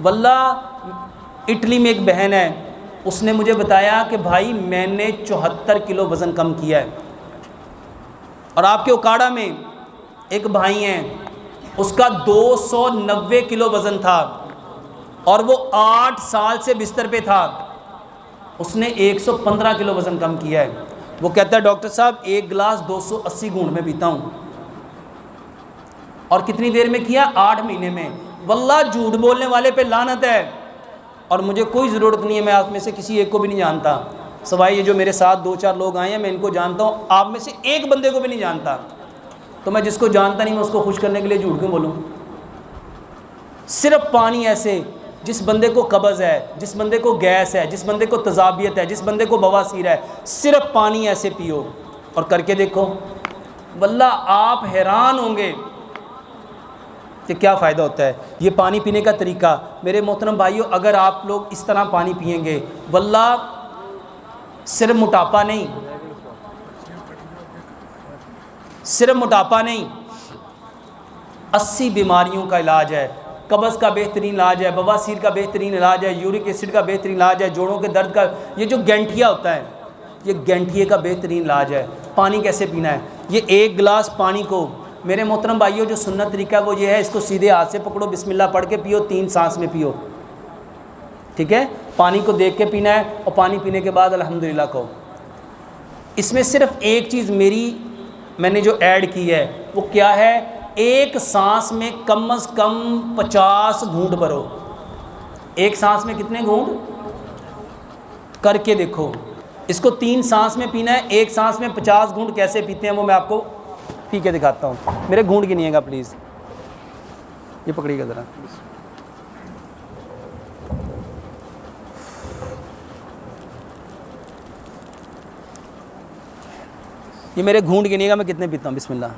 वल्लाह Italy में एक बहन है, उसने मुझे बताया कि भाई मैंने 74 किलो वज़न कम किया है। और आपके उकाड़ा में एक भाई हैं, उसका 290 किलो वज़न था और वो 8 साल से बिस्तर पे था, उसने 115 किलो वज़न कम किया है। वो कहता है डॉक्टर साहब एक गिलास 280 घूंट में पीता हूँ। और कितनी देर में किया? 8 महीने में। वल्लाह झूठ बोलने वाले पे लानत है। और मुझे कोई ज़रूरत नहीं है, मैं आप में से किसी एक को भी नहीं जानता, सवाए ये जो मेरे साथ 2-4 लोग आए हैं मैं इनको जानता हूँ, आप में से एक बंदे को भी नहीं जानता। तो मैं जिसको जानता नहीं मैं उसको खुश करने के लिए झूठ क्यों बोलूँ? सिर्फ पानी ऐसे, जिस बंदे को कब्ज़ है, जिस बंदे को गैस है, जिस बंदे को तज़ाबियत है, जिस बंदे को बवासीर है, सिर्फ पानी ऐसे पियो और करके देखो, वल्लाह आप हैरान होंगे कि क्या फ़ायदा होता है। ये पानी पीने का तरीका मेरे मोहतरम भाइयों, अगर आप लोग इस तरह पानी पिएंगे, वल्लाह सिर्फ मोटापा नहीं, सिर्फ मोटापा नहीं, 80 बीमारियों का इलाज है। कब्ज़ का बेहतरीन इलाज है, बवासीर का बेहतरीन इलाज है, यूरिक एसिड का बेहतरीन इलाज है, जोड़ों के दर्द का, ये जो गैंठिया होता है, ये गैंठिए का बेहतरीन इलाज है। पानी कैसे पीना है? ये एक गिलास पानी को मेरे मोहतरम भाइयों जो सुन्नत तरीका वो ये है, इसको सीधे हाथ से पकड़ो, बिस्मिल्लाह पढ़ के पियो, 3 सांस में पियो, ठीक है? पानी को देख के पीना है और पानी पीने के बाद अल्हम्दुलिल्लाह कहो। इसमें सिर्फ एक चीज़ मैंने जो ऐड की है वो क्या है? एक सांस में कम से कम 50 घूंट भरो। एक सांस में कितने घूंट? करके देखो। इसको 3 सांस में पीना है, एक सांस में 50 घूंट कैसे पीते हैं वो मैं आपको पी के दिखाता हूँ। मेरे घूंट गिनिएगा प्लीज़, ये पकड़िएगा ज़रा। ये मेरे घूंट गिनिएगा मैं कितने पीता हूँ। बिस्मिल्लाह।